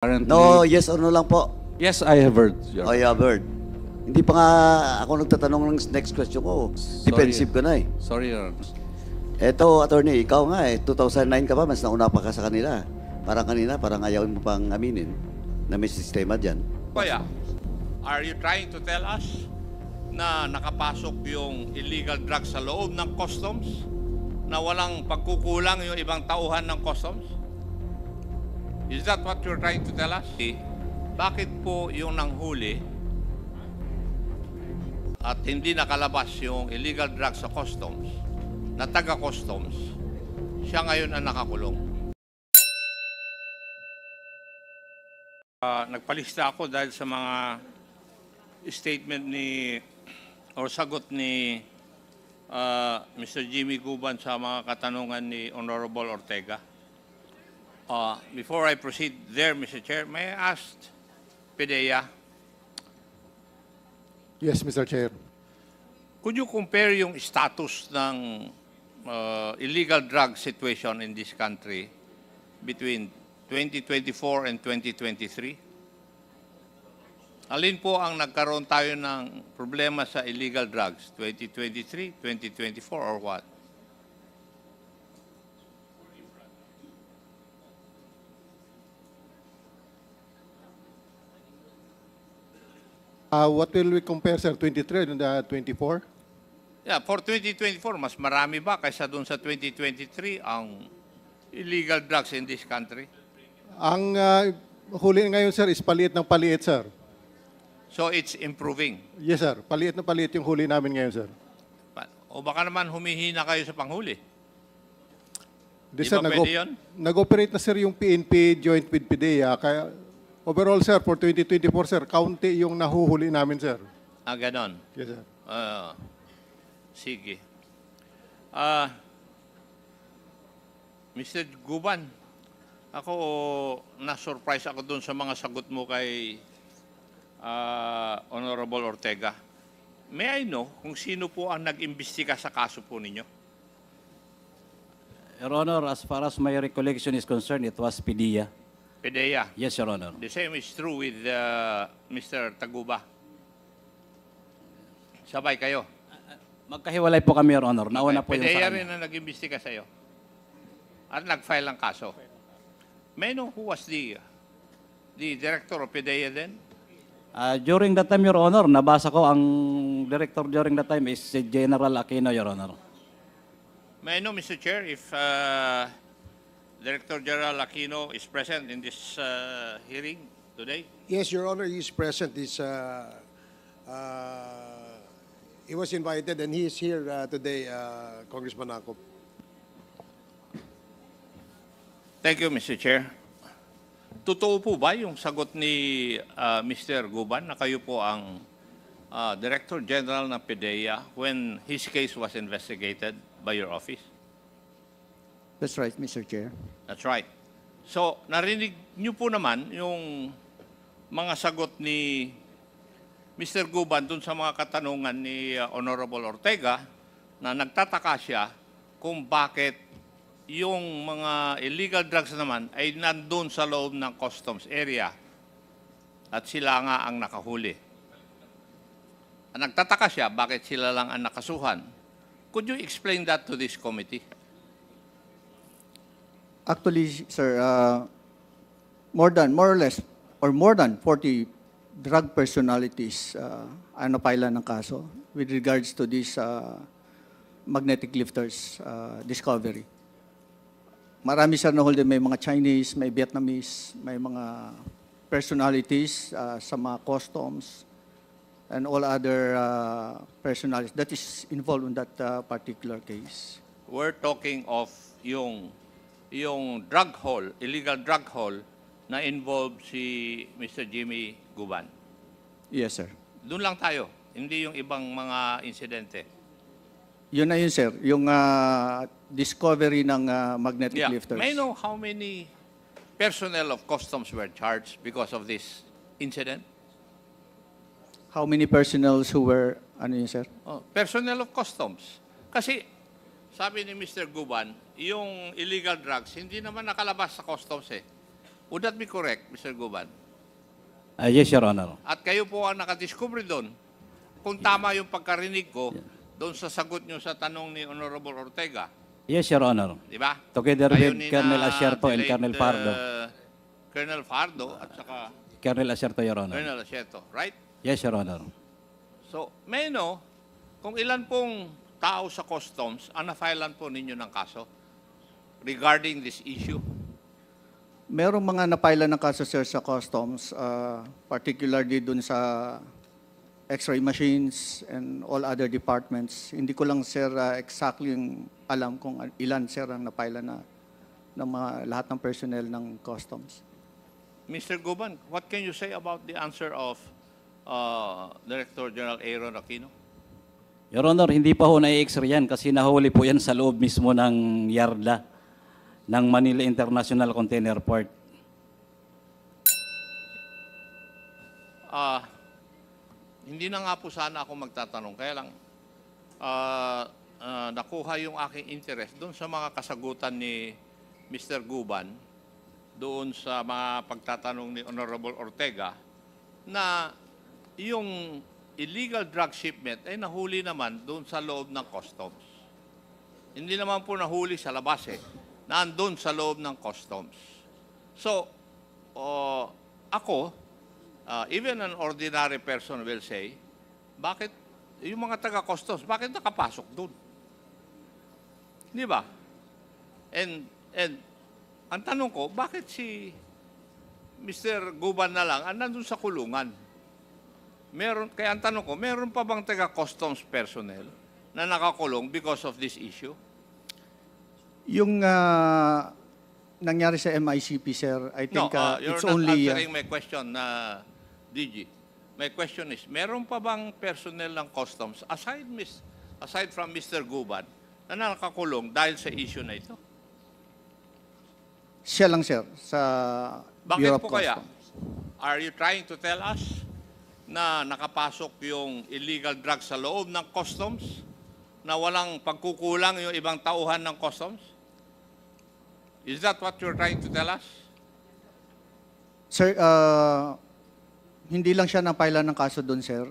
Currently, No, yes or no lang po. yes, I have heard. Your Oh, yeah, Bird. Hindi pa nga ako nagtatanong ng next question ko. Defensive ka na eh. Sorry, Your Honor. Eto, attorney, ikaw nga eh. 2009 ka pa, mas nauna pa ka sa kanila. Parang kanina, parang ayaw mo pang aminin na may sistema dyan. Kuya, are you trying to tell us na nakapasok yung illegal drugs sa loob ng customs? Na walang pagkukulang yung ibang tauhan ng customs? Is that what you're trying to tell us? Bakit po yung nanghuli at hindi nakalabas yung illegal drugs sa customs na taga-customs, siya ngayon ang nakakulong? Nagpalista ako dahil sa mga statement ni o sagot ni Mr. Jimmy Guban sa mga katanungan ni Honorable Ortega. Before I proceed there, Mr. Chair, may I ask PDEA, Yes, Mr. Chair. could you compare yung status ng illegal drug situation in this country between 2024 and 2023? Alin po ang nagkaroon tayo ng problema sa illegal drugs? 2023, 2024, or what? What will we compare, sir? 23 and 24? Yeah, for 2024, mas marami ba kaysa doon sa 2023 ang illegal drugs in this country? Ang huli ngayon, sir, is paliit ng paliit, sir. So it's improving. Yes, sir. Paliit na paliit yung huli namin ngayon, sir. O baka naman humihina kayo sa panghuli? Di, Di sir, ba pwede yun? nag-operate na, sir, yung PNP joint with PDEA. Kaya overall, sir, for 2024, sir, kaunti yung nahuhuli namin, sir. Ganon. Yes, sir. Sige. Mr. Guban, ako na-surprise ako doon sa mga sagot mo kay Honorable Ortega. May I know kung sino po ang nag-imbestiga sa kaso po ninyo? Your Honor, as far as my recollection is concerned, it was PDEA. PDEA. Yes, Your Honor. The same is true with Mr. Taguba. Sabay kayo. Magkahiwalay po kami, Your Honor. Nauna po yung PDEA sa rin kanya. na nag-imbestiga sa'yo. At nag-file ang kaso. May I know who was the director of PDEA then? During that time, Your Honor, nabasa ko ang director during that time is si General Aquino, Your Honor. May I know, Mr. Chair, if Director General Aquino is present in this hearing today? Yes, Your Honor, he is present. He was invited and he is here today, Congressman Akop. Thank you, Mr. Chair. Totoo po ba yung sagot ni Mr. Guban na kayo po ang Director General ng PDEA when his case was investigated by your office? That's right, Mr. Chair. That's right. So, narinig niyo po naman yung mga sagot ni Mr. Guban dun sa mga katanungan ni Honorable Ortega na nagtataka siya kung bakit yung mga illegal drugs naman ay nandun sa loob ng customs area at sila nga ang nakahuli. Nagtataka siya bakit sila lang ang nakasuhan. Could you explain that to this committee? Actually, sir, more or less, or more than 40 drug personalities ang napailan ng kaso with regards to this magnetic lifters discovery. Marami, sir, na hold, may mga Chinese, may Vietnamese, may mga personalities sa mga customs and all other personalities that is involved in that particular case. We're talking of yung drug haul, illegal drug haul na involved si Mr. Jimmy Guban. Yes, sir. Doon lang tayo, hindi yung ibang mga insidente. Yun na yun, sir. Yung discovery ng magnetic lifters. May I know how many personnel of customs were charged because of this incident? How many personnel who were, ano yun, sir? Personnel of customs. Kasi sabi ni Mr. Guban, yung illegal drugs, hindi naman nakalabas sa customs eh. Would that be correct, Mr. Guban? Yes, Your Honor. At kayo po ang nakadiscover doon. Kung tama yung pagkarinig ko, doon sa sagot nyo sa tanong ni Honorable Ortega, Yes, Your Honor. di ba? Together Kayo with ni Colonel na Asierto and delayed, Colonel Fardo. Colonel Fardo at saka Colonel Asierto, Your Honor. Colonel Asierto, right? Yes, Your Honor. So, may know kung ilan pong tao sa customs ang na-filean po ninyo ng kaso regarding this issue? Merong mga napila ng kaso, sir, sa customs, particularly dun sa X-ray machines and all other departments. Hindi ko lang, sir, exactly yung alam kung ilan, sir, ang napila na ng mga lahat ng personnel ng customs. Mr. Guban, what can you say about the answer of Director General Aaron Aquino? Your Honor, hindi pa ho na-X-ray yan kasi nahuli po yan sa loob mismo ng yarda ng Manila International Container Port. Hindi na nga po sana ako magtatanong. Kaya lang, nakuha yung aking interest doon sa mga kasagutan ni Mr. Guban, doon sa mga pagtatanong ni Honorable Ortega, na yung illegal drug shipment ay nahuli naman doon sa loob ng customs. Hindi naman po nahuli sa labas nandun sa loob ng customs. So, ako, even an ordinary person will say, bakit yung mga taga-customs, bakit nakapasok doon? Di ba? And ang tanong ko, bakit si Mr. Guban na lang nandun sa kulungan? Kaya ang tanong ko, meron pa bang taga-customs personnel na nakakulong because of this issue? Yung nangyari sa MICP, sir, I think you're it's not only... answering my question, DG. My question is, meron pa bang personnel ng customs, aside from Mr. Guban, na nakakulong dahil sa issue na ito? Siya lang, sir, sa Bureau Bakit of po kaya? Customs. Are you trying to tell us na nakapasok yung illegal drugs sa loob ng customs, na walang pagkukulang yung ibang tauhan ng customs? Is that what you're trying to tell us? Sir, hindi lang siya napila ng kaso doon, sir.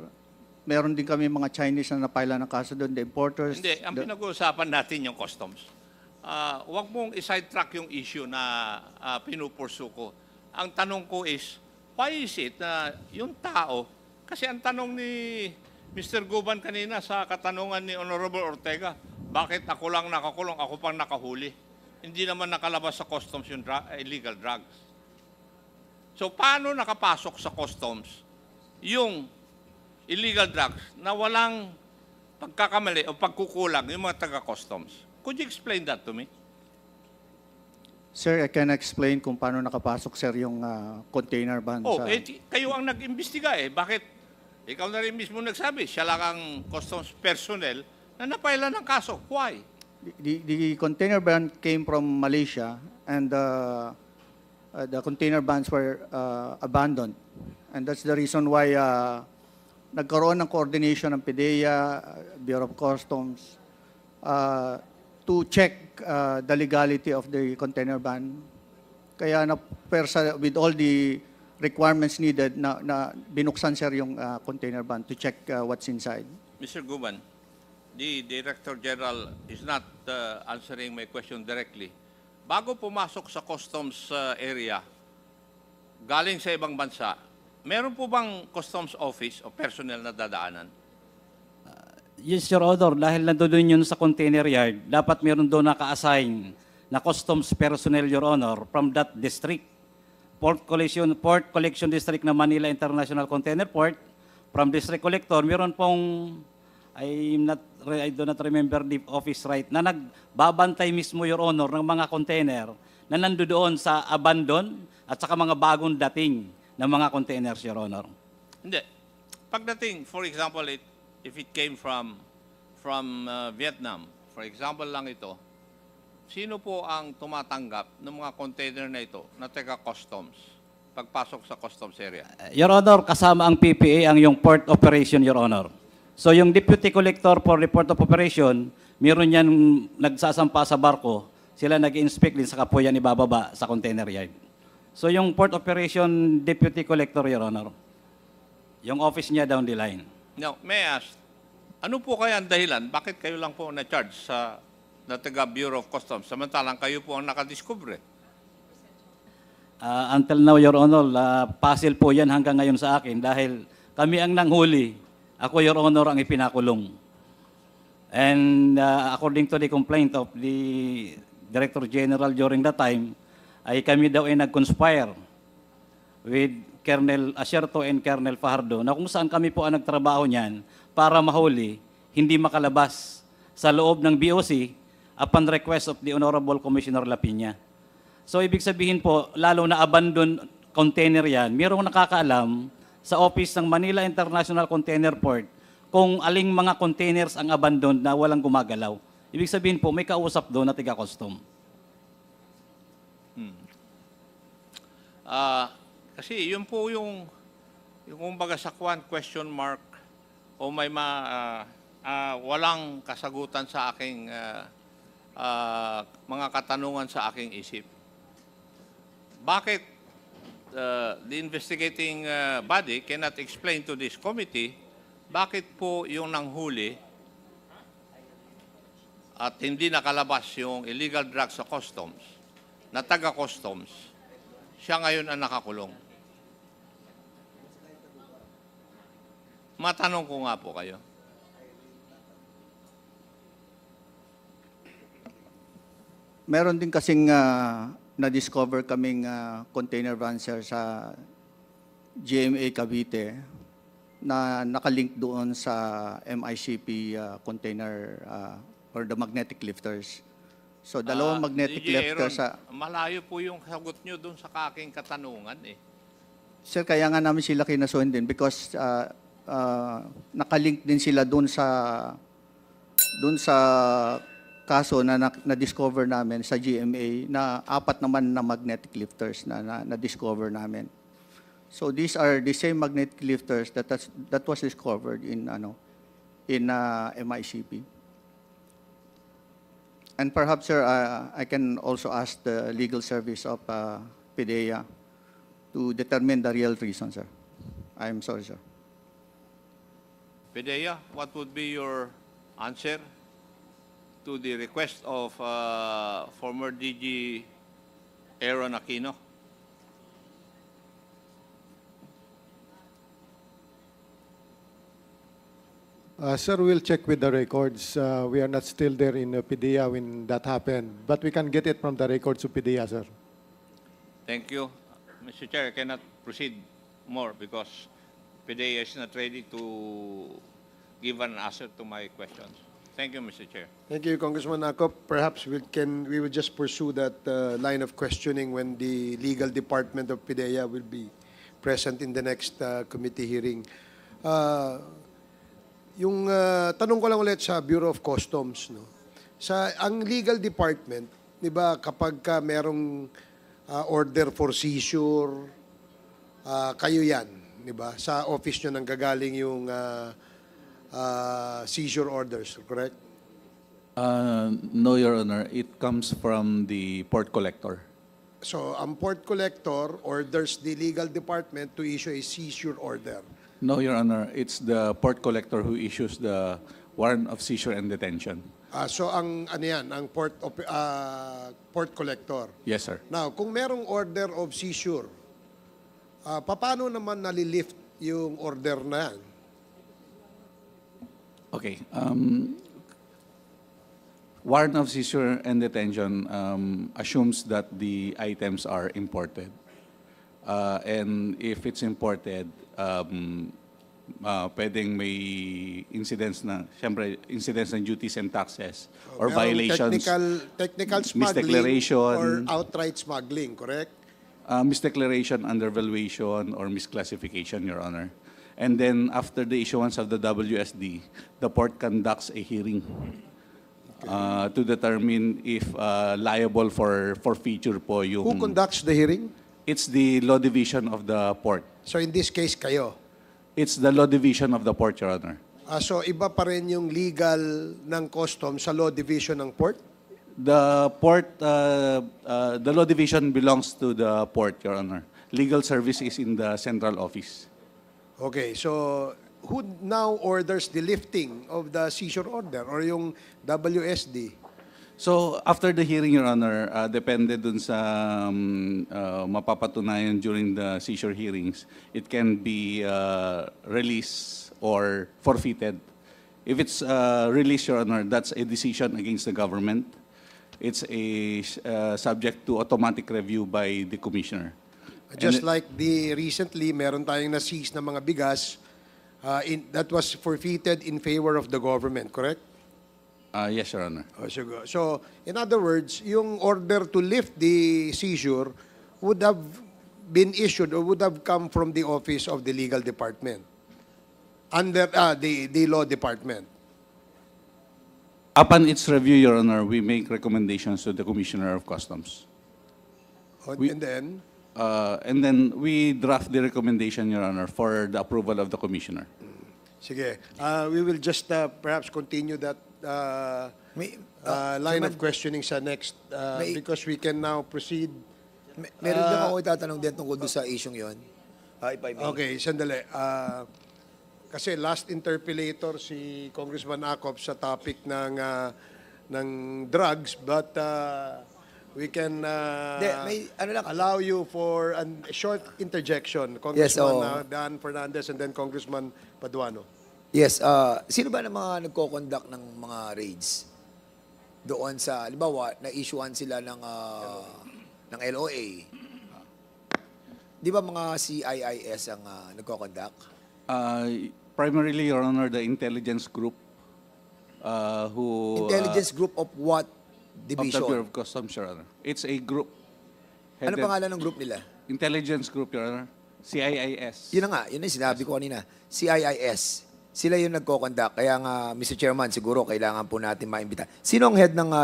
Meron din kami mga Chinese na napila ng kaso doon, the importers. Hindi, ang pinag-uusapan natin yung customs. Huwag mong isidetrack yung issue na pinupursu ko. Ang tanong ko is, why is it na yung tao, kasi ang tanong ni Mr. Guban kanina sa katanungan ni Honorable Ortega, bakit ako lang nakakulong, ako pang nakahuli? Hindi naman nakalabas sa customs yung illegal drugs. So, paano nakapasok sa customs yung illegal drugs na walang pagkakamali o pagkukulang yung mga taga-customs? Could you explain that to me? Sir, I can explain kung paano nakapasok, sir, yung container van sa... Kayo ang nag-imbestiga Bakit? Ikaw na rin mismo nagsabi, siya lang ang customs personnel na napailan ng kaso. Why? The container van came from Malaysia and the container vans were abandoned. And that's the reason why nagkaroon ng coordination ng PDEA, Bureau of Customs, to check the legality of the container van. Kaya with all the requirements needed, na binuksan, sir, yung container van to check what's inside. Mr. Guban, the Director General is not answering my question directly. Bago pumasok sa customs area, galing sa ibang bansa, meron po bang customs office o personnel na dadaanan? Yes, Your Honor, dahil nandun yun sa container yard, dapat meron doon naka-assign na customs personnel, Your Honor, from that district. Port Collection District ng Manila International Container Port, from District Collector, meron pong, I do not remember the office right, na nagbabantay mismo, Your Honor, ng mga container na nandoon sa abandon at saka mga bagong dating ng mga containers, Your Honor. Hindi. Pagdating, for example, if it came from Vietnam, for example lang ito, sino po ang tumatanggap ng mga container na ito na taga-customs pagpasok sa customs area? Your Honor, kasama ang PPA ang yung port operation, Your Honor. So yung Deputy Collector for the Port of Operation, meron yan nagsasampa sa barko, sila nag-inspect din sa kapo yan ibababa sa container yard. So yung Port Operation Deputy Collector, Your Honor, yung office niya down the line. Now, may I ask, ano po kaya ang dahilan? Bakit kayo lang po na-charge sa taga Bureau of Customs? Samantalang kayo po ang nakadiscover. Until now, Your Honor, puzzle po yan hanggang ngayon sa akin dahil kami ang nanghuli. Ako, Your Honor, ang ipinakulong. And according to the complaint of the Director General during that time, ay kami daw ay nag-conspire with Colonel Acerto and Colonel Fajardo na kung saan kami po ang nagtrabaho niyan para mahuli, hindi makalabas sa loob ng BOC upon request of the Honorable Commissioner Lapina. So ibig sabihin po, lalo na abandon container yan, mayroong nakakaalam sa office ng Manila International Container Port kung aling mga containers ang abandoned na walang gumagalaw. Ibig sabihin po, may kausap doon na tiga-custom. Kasi yun po yung kumbaga sa question mark o may walang kasagutan sa aking mga katanungan sa aking isip. Bakit the investigating body cannot explain to this committee bakit po yung nanghuli at hindi nakalabas yung illegal drugs sa customs na taga-customs, siya ngayon ang nakakulong. Matanong ko nga po kayo. Meron din kasing na-discover kaming container van, sir, sa GMA Cavite na nakalink doon sa MICP container or the magnetic lifters. So, dalawang magnetic DJ lifters Aaron, sa... malayo po yung sagot nyo doon sa aking katanungan eh. Sir, kaya nga namin sila kinasuhan din because nakalink din sila doon sa kaso na na-discover namin sa GMA na 4 naman na magnetic lifters na na-discover namin. So these are the same magnetic lifters that was discovered in MICP. And perhaps, sir, I can also ask the legal service of PDEA to determine the real reason, sir. I'm sorry, sir. Pedea, what would be your answer to the request of former DG Aaron Aquino? Sir, we'll check with the records. We are not still there in PDEA when that happened, but we can get it from the records of PDEA, sir. Thank you. Mr. Chair, I cannot proceed more because PDEA is not ready to give an answer to my questions. Thank you, Mr. Chair. Thank you, Congressman Akop. Perhaps we will just pursue that line of questioning when the legal department of PDEA will be present in the next committee hearing. Yung tanong ko lang ulit sa Bureau of Customs, no? Ang legal department, 'di ba, kapag merong order for seizure, kayo 'yan, 'di ba? Sa office nyo nanggagaling yung seizure orders, correct? No, Your Honor. It comes from the port collector. So, ang port collector orders the legal department to issue a seizure order. No, Your Honor. It's the port collector who issues the warrant of seizure and detention. So, ang port collector. Yes, sir. Now, kung merong order of seizure, paano naman nalilift yung order na yan? Okay. Warrant of seizure and detention assumes that the items are imported. And if it's imported, pwedeng may incidents ng duties and taxes or Merong violations. technical smuggling misdeclaration, or outright smuggling, correct? Misdeclaration, undervaluation, or misclassification, Your Honor. And then after the issuance of the WSD, the port conducts a hearing to determine if liable for forfeiture po yung... Who conducts the hearing? It's the law division of the port. So in this case, kayo. It's the law division of the port, Your Honor. So iba pa rin yung legal ng customs sa law division ng port? The port, the law division belongs to the port, Your Honor. Legal service is in the central office. Okay, so who now orders the lifting of the seizure order or yung WSD? So after the hearing, Your Honor, depende dun sa mapapatunayan during the seizure hearings, it can be released or forfeited. If it's released, Your Honor, that's a decision against the government. It's a subject to automatic review by the commissioner. Just like the recently, meron tayong na-seize na mga bigas that was forfeited in favor of the government, correct? Yes, Your Honor. So, in other words, yung order to lift the seizure would have been issued or would have come from the office of the legal department, under the law department. Upon its review, Your Honor, we make recommendations to the Commissioner of Customs. And then, We draft the recommendation, Your Honor, for the approval of the Commissioner. sige, we will just perhaps continue that line of questioning sa next because we can now proceed. Meron din ako itatanong din tungkol doon sa issue yon. If I may. Okay, sandali. Kasi last interpellator si Congressman Acop sa topic ng drugs, but we can allow you for a short interjection. Congressman Dan Fernandez and then Congressman Paduano. Yes, sino ba ng mga nagko-conduct ng mga raids? Doon sa, halimbawa, na-issuean sila ng LOA. Di ba mga CIIS ang nagko-conduct? Primarily, Your Honor, the intelligence group Intelligence group of what of division? the Bureau of Customs, Your Honor. It's a group. Ano headed- pangalan ng group nila? Intelligence group, Your Honor. CIIS. Yun na nga, yun na yung sinabi ko kanina. CIIS. Sila yung nagko-conduct. Kaya nga, Mr. Chairman, siguro kailangan po natin maimbita. Sino ang head ng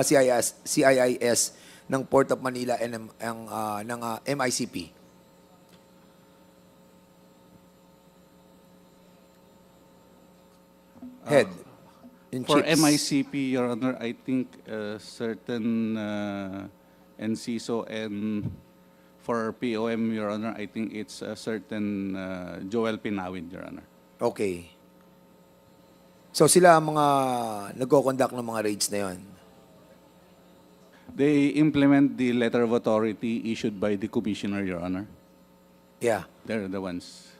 CIIS ng Port of Manila and ng MICP? Head. In For chiefs. MICP, Your Honor, I think certain NCISO, and for POM, Your Honor, I think it's a certain Joel Pinawin, Your Honor. Okay. So sila ang mga nagko-conduct ng mga raids na yon. They implement the letter of authority issued by the Commissioner, Your Honor. Yeah. They're the ones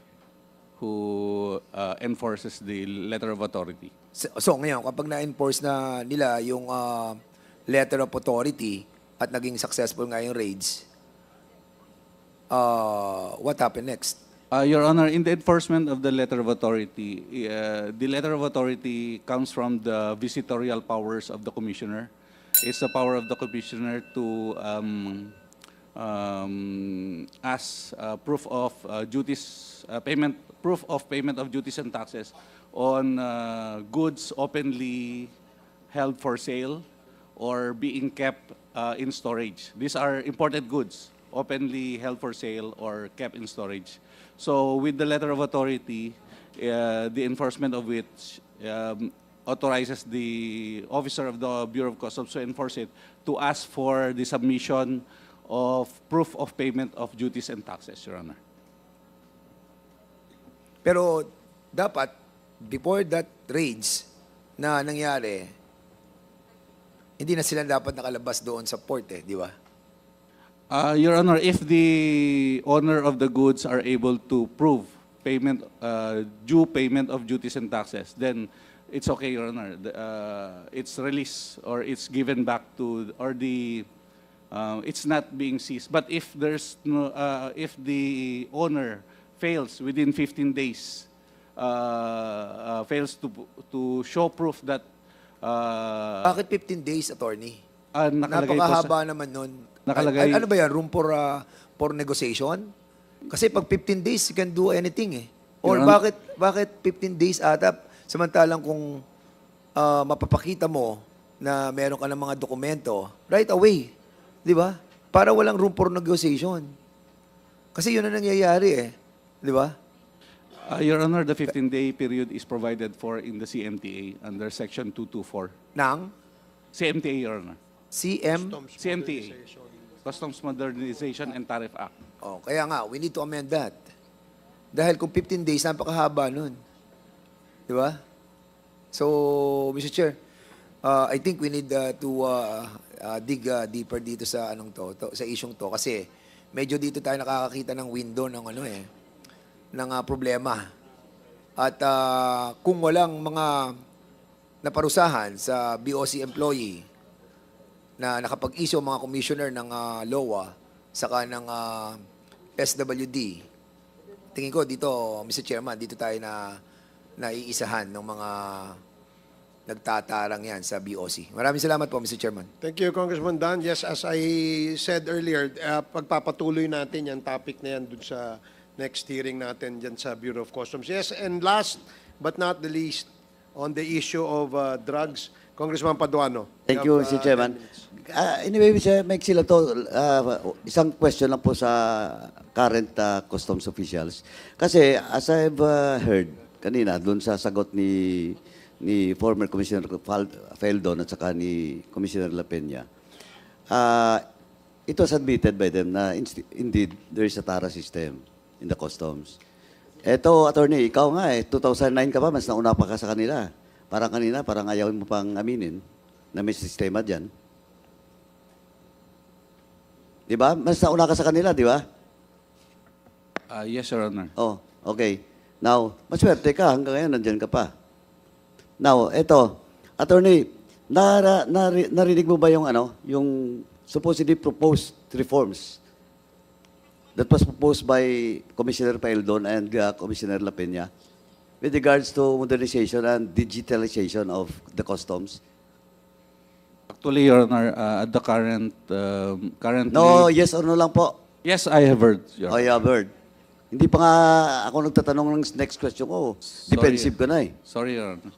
who enforces the letter of authority. So ngayon, kapag na-enforce na nila yung letter of authority at naging successful nga yung raids, what happened next? Your Honor, in the enforcement of the letter of authority, the letter of authority comes from the visitorial powers of the Commissioner. It's the power of the Commissioner to ask proof of duties, proof of payment of duties and taxes on goods openly held for sale or being kept in storage. These are imported goods, openly held for sale or kept in storage. So with the letter of authority, the enforcement of which authorizes the officer of the Bureau of Customs to enforce it to ask for the submission of proof of payment of duties and taxes, Your Honor. Pero dapat, before that raids na nangyari, hindi na sila dapat nakalabas doon sa port di ba? Your Honor, if the owner of the goods are able to prove payment, due payment of duties and taxes, then it's okay, Your Honor. It's released or it's given back to, or it's not being seized. But if there's no, if the owner fails within 15 days, fails to show proof that Bakit 15 days, attorney? nakalagay po Napakahaba naman nun. Nakalagay- Ano ba yan? Room for negotiation? Kasi pag 15 days, you can do anything Or Your Honor- bakit 15 days atap? Samantalang kung mapapakita mo na meron ka ng mga dokumento, right away. Di ba? Para walang room for negotiation. Kasi yun ang nangyayari Di ba? Your Honor, the 15-day period is provided for in the CMTA under Section 224. Nang? CMTA, Your Honor. CM? CMTA, Customs Modernization and Tariff Act. Oh, kaya nga, we need to amend that. Dahil kung 15 days, napakahaba nun. Di ba? So, Mr. Chair, I think we need to dig deeper dito sa sa isyung to kasi medyo dito tayo nakakakita ng window ng ng problema. At kung walang mga naparusahan sa BOC employee na nakapag-issue mga commissioner ng LOA saka ng SWD, tingin ko dito, Mr. Chairman, dito tayo naiisahan ng mga nagtatarang yan sa BOC. Maraming salamat po, Mr. Chairman. Thank you, Congressman Dan. Yes, as I said earlier, pagpapatuloy natin yung topic na yan dun sa next hearing natin dyan sa Bureau of Customs. Yes, and last but not the least, on the issue of drugs, Congressman Paduano. Thank you, Mr. Chairman. Anyway, make sila to, isang question lang po sa current customs officials. Kasi as I've heard kanina, doon sa sagot ni former Commissioner Feldon at saka ni Commissioner La Peña, it was admitted by them na indeed there is a TARA system in the customs. Eto, attorney, ikaw nga 2009 ka pa, mas nauna pa ka sa kanila. Parang kanina, parang ayaw mo pang aminin na may sistema dyan. Di ba? Mas nauna ka sa kanila, di ba? Yes, Your Honor. Oh, okay. Now, maswerte ka, hanggang ngayon nandyan ka pa. Now, eto, attorney, narinig mo ba yung yung supposedly proposed reforms that was proposed by Commissioner Paildon and Commissioner La Peña with regards to modernization and digitalization of the customs? Actually, Your Honor, at the currently... No, yes or no lang po. Yes, I have heard, Your Oh, Honor. yeah, Bird. Hindi pa nga ako nagtatanong ng next question ko. Defensive ka na eh. Sorry, Your Honor.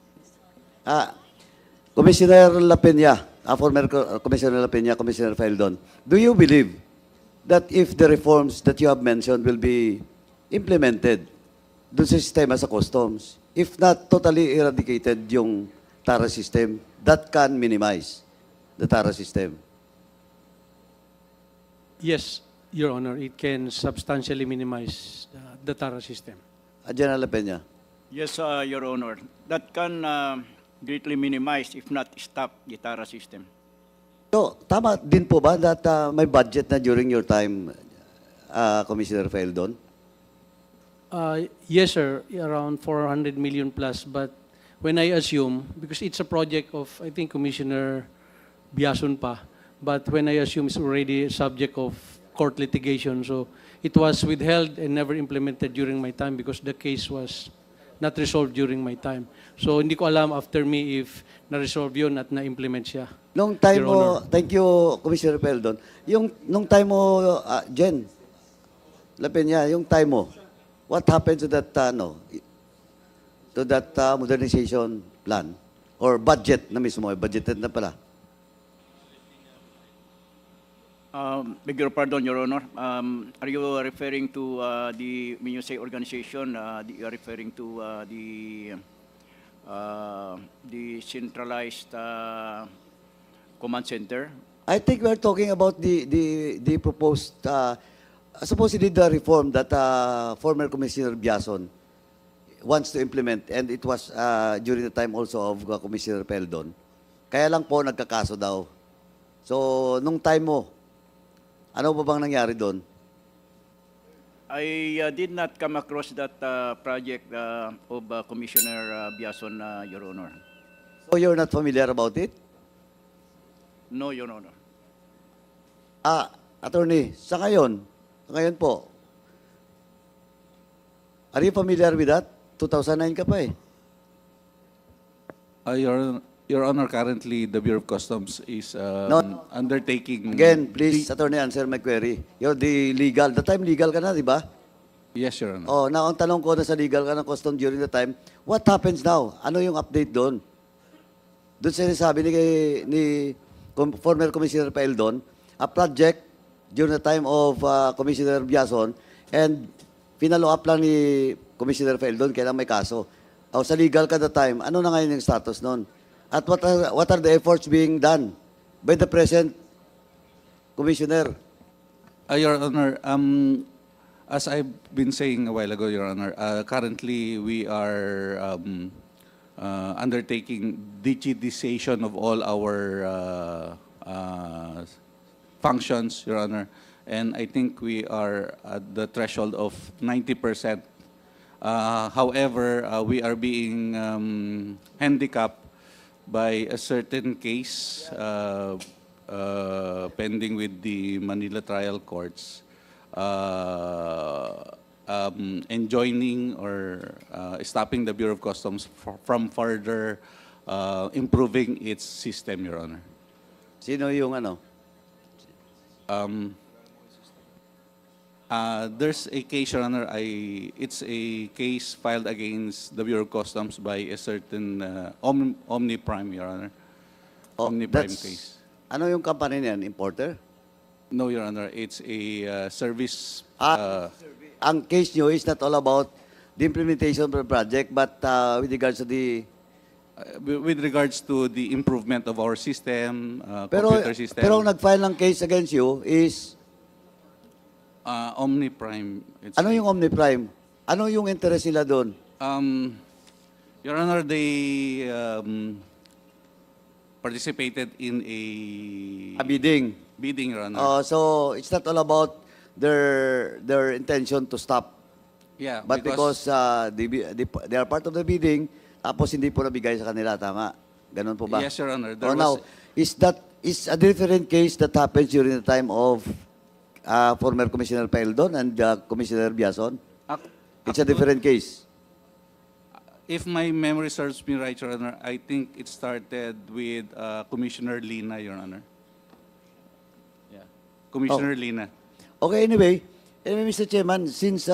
Commissioner La Peña, former Commissioner La Peña, Commissioner Feldon, do you believe that if the reforms that you have mentioned will be implemented dun sa sistema sa customs, if not totally eradicated yung TARA system, that can minimize the TARA system? Yes, Your Honor, it can substantially minimize the TARA system. General La Peña. Yes, Your Honor. That can greatly minimize, if not stop, the TARA system. So, tama din po ba that may budget na during your time, Commissioner Feldon? Yes, sir, around 400 million plus. But when I assume, because it's a project of, I think, Commissioner Biason pa, but when I assume it's already subject of court litigation, so it was withheld and never implemented during my time because the case was not resolved during my time. So hindi ko alam after me if na-resolve yun at na-implement siya. Nung time Your mo, Honor. thank you, Commissioner Feldon, nung time mo, Jen, La Peña, yung time mo, what happened to that, modernization plan? Or budget na mismo, budgeted na pala? Beg your pardon, Your Honor. Are you referring to when you say organization, you are referring to the centralized command center? I think we're talking about the proposed, supposedly the reform that former Commissioner Biason wants to implement, and it was during the time also of Commissioner Peldon. Kaya lang po nagkakaso daw. So, nung time mo, ano ba bang nangyari doon? I did not come across that project of Commissioner Biason, Your Honor. So, you're not familiar about it? No, Your Honor. Attorney, sa ngayon po, are you familiar with that? 2009 ka pa eh. Your Honor, currently the Bureau of Customs is undertaking... Again, please, Attorney, answer my query. You're the legal. The time legal ka na, di ba? Yes, Your Honor. Oh, now ang tanong ko, nasa legal ka ng custom during the time, what happens now? Ano yung update doon? Doon sinasabi ni former Commissioner Paildon, a project during the time of Commissioner Biason, and pinalo up lang ni Commissioner Paildon, kailang may kaso. Sa legal ka the time, ano na ngayon yung status noon? At what are the efforts being done by the present commissioner. Your Honor, as I've been saying a while ago, Your Honor, currently we are undertaking digitization of all our functions, Your Honor, and I think we are at the threshold of 90%. However, we are being handicapped by a certain case pending with the Manila trial courts, enjoining or stopping the Bureau of Customs from further improving its system, Your Honor. Sino yung ano? There's a case, Your Honor. It's a case filed against the Bureau of Customs by a certain Omniprime, Your Honor. Omniprime case. Ano yung company niyan? Importer? No, Your Honor. It's a service. Ang case nyo is not all about the implementation of the project, but with regards to the... With regards to the improvement of our system, Pero, computer system. pero ang nag-file ng case against you is... Omniprime. Ano yung Omniprime? Ano yung interest nila doon? Your Honor, they participated in A bidding. bidding, Your Honor. So it's not all about their intention to stop. Yeah, But because they are part of the bidding, tapos hindi po nabigay sa kanila, tama? Ganun po ba? Yes, Your Honor. Or now, is a different case that happens during the time of former Commissioner Paildon and Commissioner Biason? It's a different case. If my memory serves me right, Your Honor, I think it started with Commissioner Lina, Your Honor. Yeah. Commissioner Lina. Okay, anyway, Mr. Chairman, since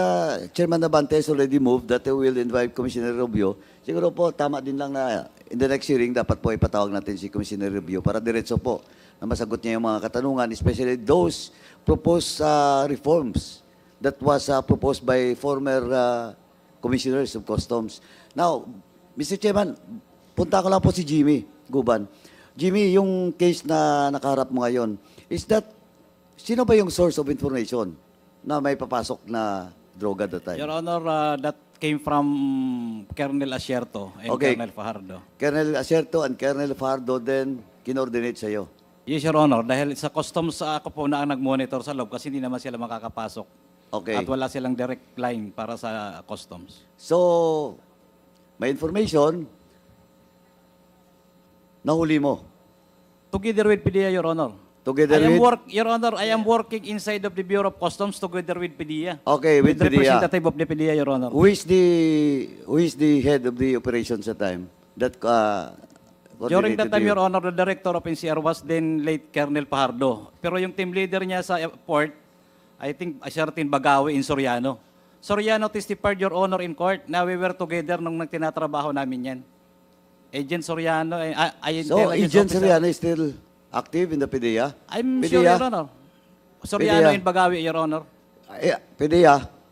Chairman Navantes already moved that we will invite Commissioner Rubio, siguro po tama din lang na in the next hearing dapat po ipatawag natin si Commissioner Rubio para diretso po na masagot niya yung mga katanungan, especially those proposed reforms that was proposed by former commissioners of customs. Now, Mr. Chairman, punta ko lang po si Jimmy Guban. Jimmy, yung case na nakaharap mo ngayon, is that, sino ba yung source of information na may papasok na droga that time? Your Honor, that came from Colonel Asierto and Okay. Colonel Fajardo. Colonel Asierto and Colonel Fajardo then kinordinate sa'yo. Yes, Your Honor, dahil sa customs ako po na ang nag-monitor sa loob kasi hindi naman sila makakapasok. Okay. At wala silang direct line para sa customs. So, may information, nahuli mo. Together with PDEA, Your Honor. Together I am with? Your Honor, I am working inside of the Bureau of Customs together with PDEA. Okay, with PDEA. representative of the PDEA, Your Honor. Who is the head of the operations at time? That During that coordinated time, you? Your Honor, the director of NCR was then late Colonel Fajardo. Pero yung team leader niya sa port, I think a certain Bagawi in Soriano. Soriano testified, Your Honor, in court na we were together nung nagtinatrabaho namin yan. Agent Soriano, So, intelligence Agent officer. Soriano is still active in the PDEA? I'm PDEA? sure, Your Honor. Soriano PDEA. in Bagawi, Your Honor. PDEA?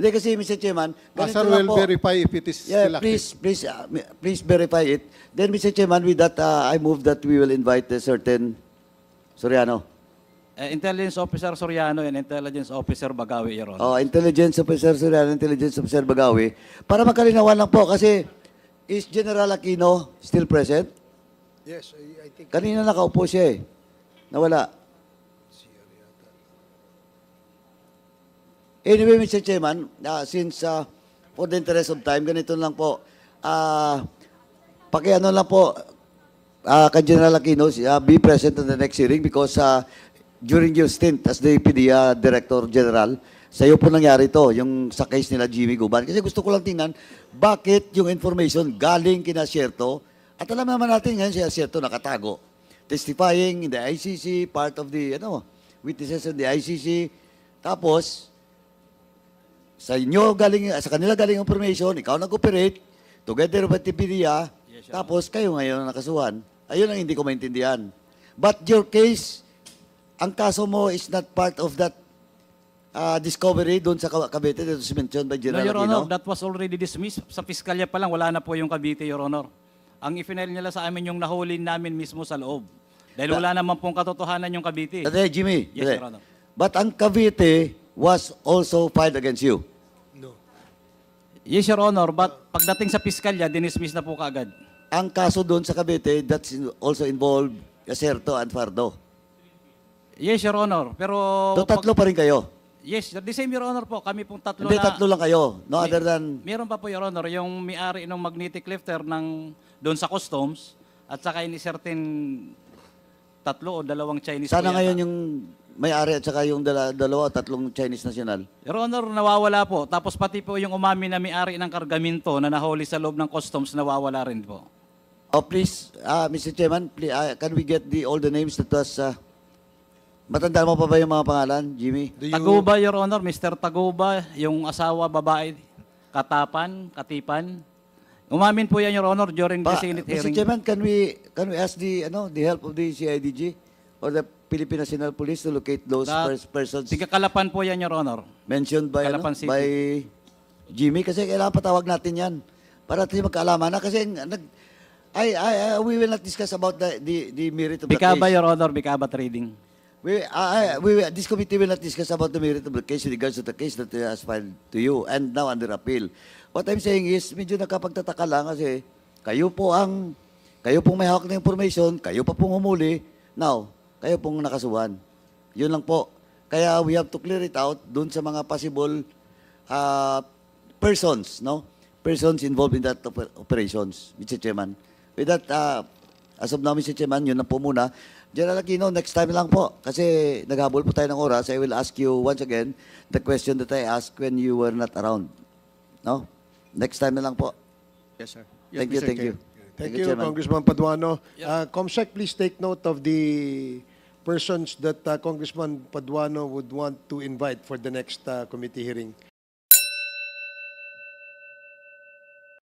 Hindi kasi, Mr. Chairman, ganito Sir, lang will po. verify if it is Yeah, still active. please verify it. Then, Mr. Chairman, with that, I move that we will invite a certain Soriano. Intelligence Officer Soriano and Intelligence Officer Bagawi, Your Honor. Intelligence Officer Soriano, Intelligence Officer Bagawi. Para makalinawan lang po, kasi is General Aquino still present? Yes, I think... Kanina nakaupo siya eh. Nawala. Anyway, Mr. Chairman, since for the interest of time, ganito lang po. Pakiano lang po, kay General Aquino, be present in the next hearing because during your stint as the PDEA Director General, sa iyo po nangyari to, yung sa case nila Jimmy Guban. Kasi gusto ko lang tingnan, bakit yung information galing kina Asierto, at alam naman natin ngayon si Asierto nakatago. Testifying in the ICC, part of the, witnesses of the ICC. Tapos, sa inyo galing, sa kanila galing information, ikaw nag-operate, together with the PDEA, tapos kayo ngayon nakasuhan. Ayun ang hindi ko maintindihan. But your case, ang kaso mo is not part of that discovery doon sa Cavite that was mentioned by No, General Your Aquino? Honor, that was already dismissed. Sa piskalya pa lang, wala na po yung Cavite, Your Honor. Ang ifinail nila sa amin yung nahuli namin mismo sa loob. Dahil wala naman pong katotohanan yung Cavite. Jimmy. Yes, Your Honor. But ang Cavite was also filed against you. No. Yes, Your Honor, but pagdating sa piskalya, dinismiss na po kaagad. Ang kaso doon sa Cavite, that's also involved Acerto and Fardo. Yes, Your Honor, pero... So, tatlo pa rin kayo. Yes, the same, Your Honor po. Kami pong tatlo Hindi, na... tatlo lang kayo. No other than... Meron pa po, Your Honor, yung may-ari ng magnetic lifter ng doon sa customs at saka yung certain tatlo o dalawang Chinese Sana po yata. ngayon yung may-ari at saka yung dalawa o tatlong Chinese national. Your Honor, nawawala po. Tapos pati po yung umami na may-ari ng kargamento na nahuli sa loob ng customs, nawawala rin po. Oh, please, Mr. Chairman, please, can we get all the names that was... matandaan mo pa ba yung mga pangalan, Jimmy? Taguba, Your Honor, Mr. Taguba, yung asawa, babae, Katipan. Umamin po yan, Your Honor, during the Senate Mr. hearing. Chairman, can we ask the help of the CIDG or the Philippine National Police to locate those persons Tiga Kalapan po yan, Your Honor. mentioned by Calapan City. by Jimmy? Kasi kailangan patawag natin yan para tayo magkaalaman na kasi we will not discuss about the merit of the Bicaba, case. Your Honor, Bicaba Trading. This committee will not discuss about the merit of the case with regards to the case that has filed to you and now under appeal. What I'm saying is, medyo nakapagtataka lang kasi kayo pong may hawak na information, kayo pa pong humuli, now, kayo pong nakasuhan. Yun lang po. Kaya we have to clear it out dun sa mga possible persons, no? Persons involved in that operations, Mr. Chairman. With that, as of now, Mr. Chairman, yun lang po muna. General Aquino, next time lang po. Kasi naghabol po tayo ng oras. I will ask you once again the question that I asked when you were not around. No? Next time na lang po. Yes, sir. Yes, Thank you, Mr. thank you. Thank you, Chairman. Congressman Paduano. Comsec, please take note of the persons that Congressman Paduano would want to invite for the next committee hearing.